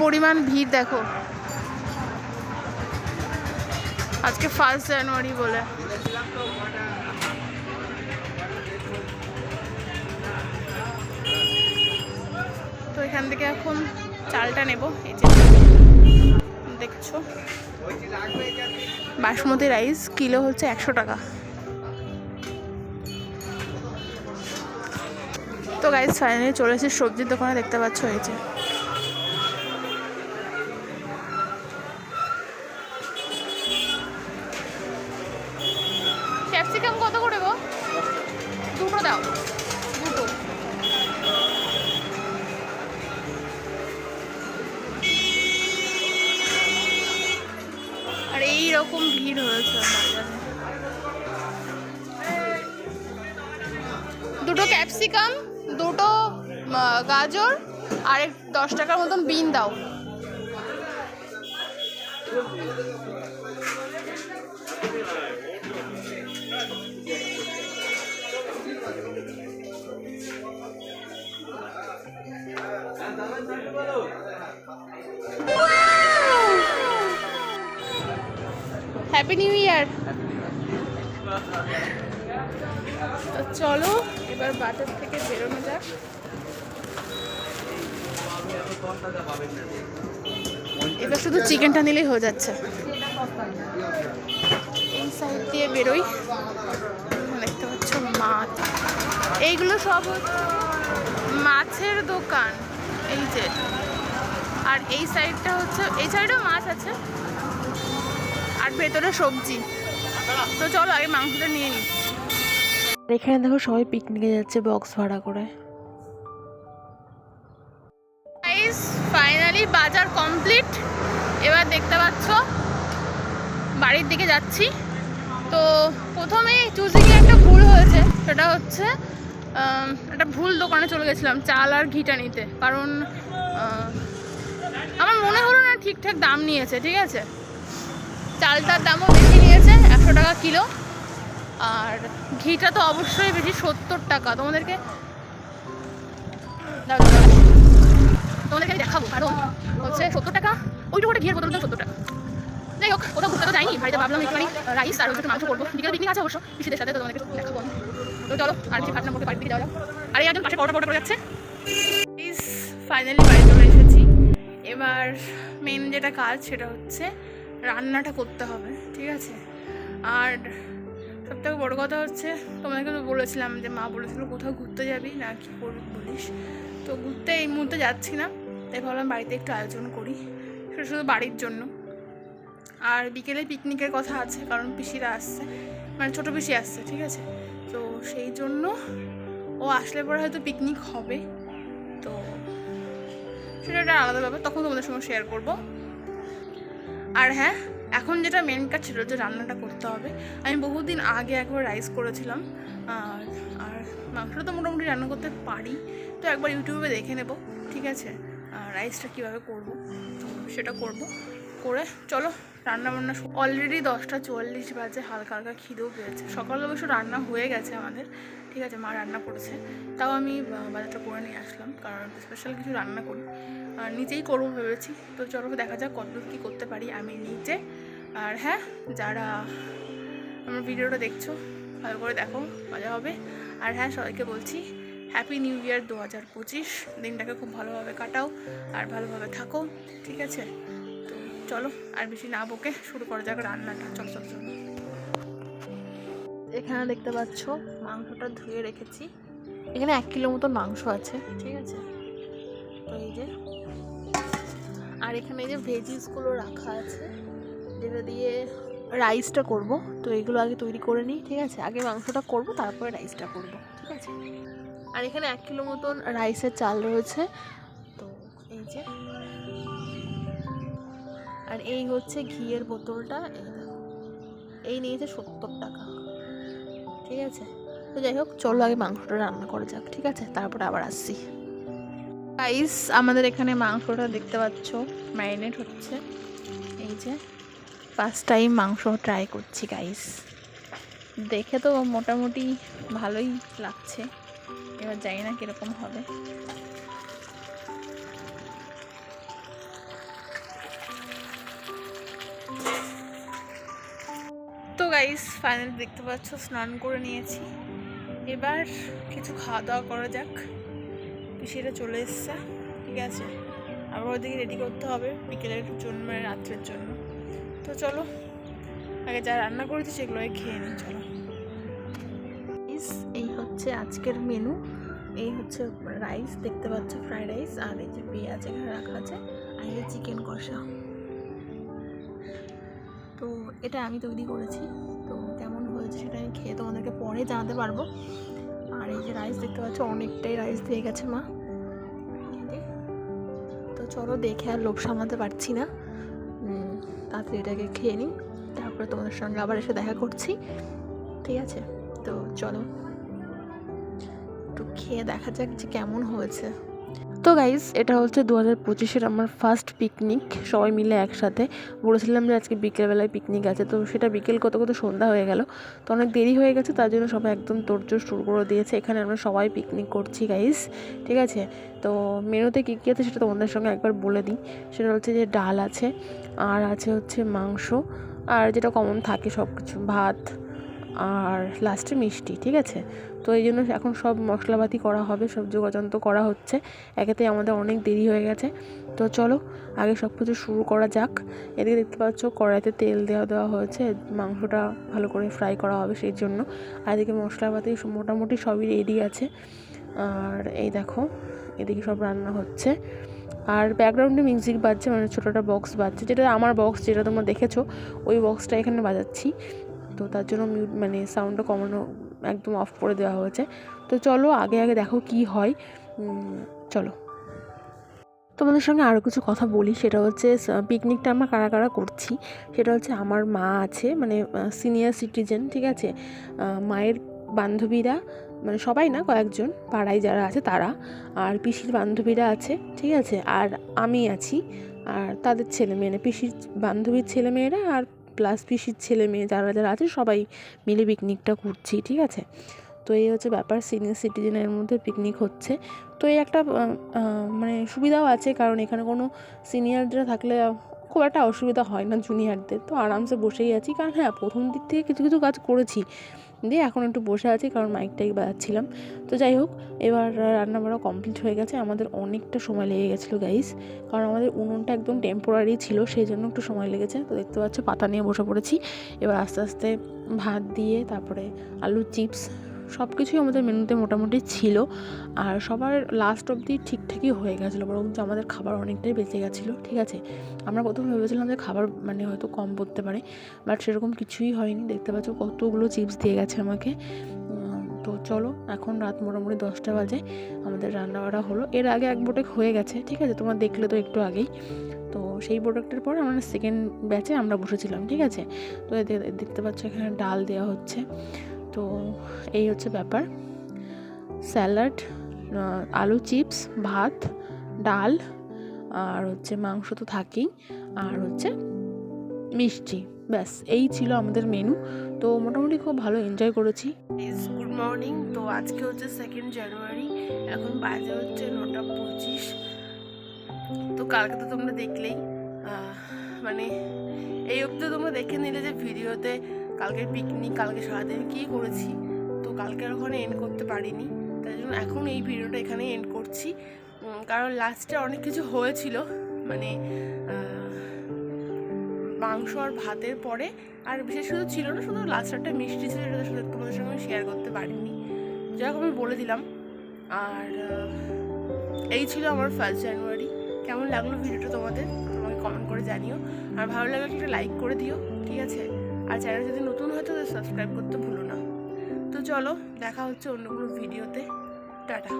পরিমাণ ভিড় দেখো, আজকে 1 জানুয়ারি বলে। তো এখান থেকে এখন চালটা নেব। এই যে দেখছো বাসমতি রাইস কিলো হচ্ছে 100 টাকা। তো গাইস ফাইনালি চলে এসেছি সবজির দোকানে, দেখতে পাচ্ছ এই যে ক্যাপসিকাম কত করে গো? দুটো দাও, দুটো। আর এইরকম ভিড় হয়েছে বাজারে। দুটো ক্যাপসিকাম, দুটো গাজর আর 10 টাকার মতন বিন দাও। Happy new year. তো চলো এবার বাজার থেকে বেরোনো যাক। এবার শুধু চিকেনটা নিলেই হয়ে যাচ্ছে। এই সাইড দিয়ে বেরোই, দেখতে পাচ্ছ মাছ, এইগুলো সব মাছের দোকান এই যে। আর এই সাইডটা হচ্ছে, এই সাইডেও মাছ আছে আর ভেতরে সবজি। তো চলো আগে মাংসটা নিয়ে নিই। এখানে দেখো সবাই পিকনিকে যাচ্ছে বক্স ভাড়া করে। গাইস ফাইনালি বাজার কমপ্লিট। এবার দেখতে পাচ্ছ বাড়ির দিকে যাচ্ছি। তো প্রথমে চুজিংয়ে একটা ভুল হয়েছে, সেটা হচ্ছে একটা ভুল দোকানে চলে গেছিলাম চাল আর ঘিটা নিতে। কারণ আমার মনে হলো না ঠিকঠাক দাম নিয়েছে। ঠিক আছে, চালটার দামও বেশি নিয়েছে, 100 টাকা কিলো। আর ঘিটা তো অবশ্যই বেশি, 70 টাকা। তোমাদেরকে আমি দেখাবো, কারণ হচ্ছে 70 টাকা ওইটুকু একটা ঘিয়ের বোতলটা 70 টাকা। যাই হোক, কোথাও ঘুরতে তো যাইনি, বাড়িতে ভাবলাম একটুখানি রাইস আর একটু মাংস করবো। বিকেলে পিকনিক আছে অবশ্য পিসিদের সাথে, তো তোমাদেরকে দেখাবো। তো চলো আর বেশি ভাবনা করতে বাড়ির দিকে যাওয়া যাক। আর এই একজন পাশে পরোটা করে যাচ্ছে। ফাইনালি বাড়ি চলে এসেছি। এবার মেন যেটা কাজ সেটা হচ্ছে রান্নাটা করতে হবে। ঠিক আছে, আর সবথেকে বড়ো কথা হচ্ছে তোমাদেরকে তো বলেছিলাম যে মা বলেছিল কোথাও ঘুরতে যাবি না কি করবি বলিস। তো ঘুরতে এই মুহূর্তে যাচ্ছি না, তাই ভাবলাম বাড়িতে একটু আয়োজন করি, সেটা শুধু বাড়ির জন্য। আর বিকেলে পিকনিকের কথা আছে, কারণ পিসিরা আসছে, মানে ছোটো পিসি আসছে। ঠিক আছে, তো সেই জন্য ও আসলে পরে হয়তো পিকনিক হবে। তো সেটা একটা আলাদা ব্যাপার, তখন তোমাদের সঙ্গে শেয়ার করব। আর হ্যাঁ, এখন যেটা মেন কাজ ছিল যে রান্নাটা করতে হবে। আমি বহুদিন আগে একবার রাইস করেছিলাম, আর মাংসটা তো মোটামুটি রান্না করতে পারি। তো একবার ইউটিউবে দেখে নেব। ঠিক আছে, রাইসটা কীভাবে করব তো সেটা করব। করে চলো রান্নাবান্না। অলরেডি 10টা 44 বাজে, হালকা হালকা খিদেও পেয়েছে। সকালে অবশ্য রান্না হয়ে গেছে আমাদের। ঠিক আছে, মা রান্না করেছে, তাও আমি বাজারটা করে নিয়ে আসলাম, কারণ স্পেশাল কিছু রান্না করি, নিজেই করবো ভেবেছি। তো চলো দেখা যাক কতদূর কী করতে পারি আমি নিজে। আর হ্যাঁ, যারা আমার ভিডিওটা দেখছো ভালো করে দেখো, মজা হবে। আর হ্যাঁ, সবাইকে বলছি হ্যাপি নিউ ইয়ার 2025। দিনটাকে খুব ভালোভাবে কাটাও আর ভালোভাবে থাকো। ঠিক আছে, তো চলো আর বেশি না বকে শুরু করা যাক রান্নাটা। চল চল চল। এখানে দেখতে পাচ্ছ মাংসটা ধুয়ে রেখেছি। এখানে 1 কিলো মতো মাংস আছে। ঠিক আছে, তো এই যে, আর এখানে এই যে ভেজিসগুলো রাখা আছে, যেটা দিয়ে রাইসটা করব। তো এগুলো আগে তৈরি করে নিই। ঠিক আছে, আগে মাংসটা করব, তারপরে রাইসটা করব। ঠিক আছে, আর এখানে 1 কিলো মতন রাইসের চাল রয়েছে। তো এই যে, আর এই হচ্ছে ঘিয়ের বোতলটা, এই নিয়েছে 70 টাকা। ঠিক আছে, তো যাই হোক, চলো আগে মাংসটা রান্না করা যাক। ঠিক আছে, তারপরে আবার আসছি। গাইস আমাদের এখানে মাংসটা দেখতে পাচ্ছ ম্যারিনেট হচ্ছে। এই যে ফার্স্ট টাইম মাংস ট্রাই করছি গাইস, দেখে তো মোটামুটি ভালোই লাগছে। এবার জানি না কীরকম হবে। তো গাইস ফাইনাল দেখতে পাচ্ছ স্নান করে নিয়েছি, এবার কিছু খাওয়া দাওয়া করা যাক। পিসিটা চলে এসছে, ঠিক আছে, আবার ওদিকে রেডি করতে হবে বিকেলের জন্য, মানে রাত্রের জন্য। তো চলো আগে যা রান্না করেছি সেগুলো খেয়ে নিই, চলো। এই হচ্ছে আজকের মেনু, এই হচ্ছে রাইস দেখতে পাচ্ছ, ফ্রাইড রাইস, আর এই যে পেঁয়াজ এখানে রাখা আছে, আর এই যে চিকেন কষা। তো এটা আমি তৈরি করেছি, তো কেমন হয়েছে সেটা আমি খেয়ে তোমাদেরকে পরে জানাতে পারবো। আর এই যে রাইস দেখতে পাচ্ছ, অনেকটাই রাইস দিয়ে গেছে মা। তো চলো দেখে আর লোভ সামলাতে পারছি না, তাড়াতাড়ি এটাকে খেয়ে নিই, তারপরে তোমাদের সঙ্গে আবার এসে দেখা করছি, ঠিক আছে? তো চলো একটু খেয়ে দেখা যাক যে কেমন হয়েছে। তো গাইস এটা হচ্ছে 2025-এর আমার ফার্স্ট পিকনিক, সবাই মিলে একসাথে বলেছিলাম যে আজকে বিকেলবেলায় পিকনিক আছে, তো সেটা বিকেল কত সন্ধ্যা হয়ে গেল, তো অনেক দেরি হয়ে গেছে, তার জন্য সবাই একদম তোড়জোড় শুরু করে দিয়েছে। এখানে আমরা সবাই পিকনিক করছি গাইস, ঠিক আছে? তো মেনুতে কী কী আছে সেটা তোমাদের সঙ্গে একবার বলে দিই। সেটা হচ্ছে যে ডাল আছে, আর আছে হচ্ছে মাংস, আর যেটা কমন থাকে সব কিছু, ভাত, আর লাস্টে মিষ্টি, ঠিক আছে? তো এই জন্য এখন সব মশলাপাতি করা হবে, সব যোগাযন্ত্র করা হচ্ছে, একেতেই আমাদের অনেক দেরি হয়ে গেছে। তো চলো আগে সব কিছু শুরু করা যাক। এদিকে দেখতে পাচ্ছ কড়াইতে তেল দেওয়া হয়েছে, মাংসটা ভালো করে ফ্রাই করা হবে সেই জন্য। আর এদিকে মশলাপাতি মোটামুটি সবই রেডি আছে। আর এই দেখো এদিকে সব রান্না হচ্ছে, আর ব্যাকগ্রাউন্ডে মিউজিক বাজছে, মানে ছোটো একটা বক্স বাজছে, যেটা আমার বক্স, যেটা তোমরা দেখেছো ওই বক্সটা এখানে বাজাচ্ছি। তো তার জন্য মানে সাউন্ডটা কমানো, একদম অফ করে দেওয়া হয়েছে। তো চলো আগে দেখো কি হয়, চলো। তোমাদের সঙ্গে আরও কিছু কথা বলি, সেটা হচ্ছে পিকনিকটা আমরা কারা করছি। সেটা হচ্ছে আমার মা আছে, মানে সিনিয়র সিটিজেন, ঠিক আছে, মায়ের বান্ধবীরা, মানে সবাই না, কয়েকজন পাড়ায় যারা আছে তারা, আর পিসির বান্ধবীরা আছে, ঠিক আছে, আর আমি আছি, আর তাদের ছেলে মেয়ে, পিসির বান্ধবীর ছেলে মেয়েরা আর প্লাস পিসির ছেলে মেয়ে যারা আছে সবাই মিলে পিকনিকটা করছি, ঠিক আছে? তো এই হচ্ছে ব্যাপার, সিনিয়র সিটিজেনের মধ্যে পিকনিক হচ্ছে। তো এই একটা মানে সুবিধাও আছে, কারণ এখানে কোনো সিনিয়ররা থাকলে খুব একটা অসুবিধা হয় না জুনিয়রদের, তো আরামসে বসেই আছি। কারণ হ্যাঁ, প্রথম দিক থেকে কিছু কাজ করেছি, দিয়ে এখন একটু বসে আছি, কারণ মাইকটাই বাজাচ্ছিলাম। তো যাই হোক, এবার রান্নাবাড়া কমপ্লিট হয়ে গেছে। আমাদের অনেকটা সময় লেগে গেছিলো গাইস, কারণ আমাদের উনুনটা একদম টেম্পোরারি ছিল, সেই জন্য একটু সময় লেগেছে। তো দেখতে পাচ্ছ পাতা নিয়ে বসে পড়েছি, এবার আস্তে আস্তে ভাত দিয়ে, তারপরে আলু চিপস, সব কিছুই আমাদের মেনুতে মোটামুটি ছিল। আর সবার লাস্ট অবধি ঠিকঠাকই হয়ে গেছিলো, বরং আমাদের খাবার অনেকটাই বেঁচে গেছিলো, ঠিক আছে? আমরা প্রথমে ভেবেছিলাম যে খাবার মানে হয়তো কম পড়তে পারে, বাট সেরকম কিছুই হয়নি। দেখতে পাচ্ছ কতগুলো চিপস দিয়ে গেছে আমাকে। তো চলো, এখন রাত মোটামুটি 10টা বাজে, আমাদের রান্নাবাড়া হলো। এর আগে এক বোটেক হয়ে গেছে, ঠিক আছে, তোমরা দেখলে তো একটু আগেই। তো সেই প্রোডাক্টের পর আমরা সেকেন্ড ব্যাচে আমরা বসেছিলাম, ঠিক আছে? তো দেখতে পাচ্ছ এখানে ডাল দেওয়া হচ্ছে। তো এই হচ্ছে ব্যাপার, স্যালাড, আলু চিপস, ভাত, ডাল, আর হচ্ছে মাংস তো থাকেই, আর হচ্ছে মিষ্টি, ব্যাস এই ছিল আমাদের মেনু। তো মোটামুটি খুব ভালো এনজয় করেছি। Good morning. তো আজকে হচ্ছে 2nd জানুয়ারি, এখন বাজে হচ্ছে 9:25। তো কালকে তো তোমরা দেখলেই, মানে এই অবধি তোমরা দেখে নিলে যে ভিডিওতে কালকের পিকনিক, কালকে সারাদিন কী করেছি। তো কালকে ওখানে এন্ড করতে পারিনি, তাই জন্য এখন এই ভিডিওটা এখানেই এন্ড করছি। কারণ লাস্টে অনেক কিছু হয়েছিল, মানে মাংস আর ভাতের পরে আর বিশেষ কিছু ছিল না, শুধু লাস্ট একটা মিষ্টি ছিল, সেটা শুধু তোমাদের সঙ্গে শেয়ার করতে পারিনি, যাই আমি বলে দিলাম। আর এই ছিল আমার 1st জানুয়ারি। কেমন লাগলো ভিডিওটা তোমাদের তোমাকে কমেন্ট করে জানিও, আর ভালো লাগলে একটা লাইক করে দিও, ঠিক আছে? আর চ্যানেল যদি নতুন হয় তো সাবস্ক্রাইব করতে ভুলো না। তো চলো দেখা হচ্ছে অন্য কোনো ভিডিওতে, টাটা।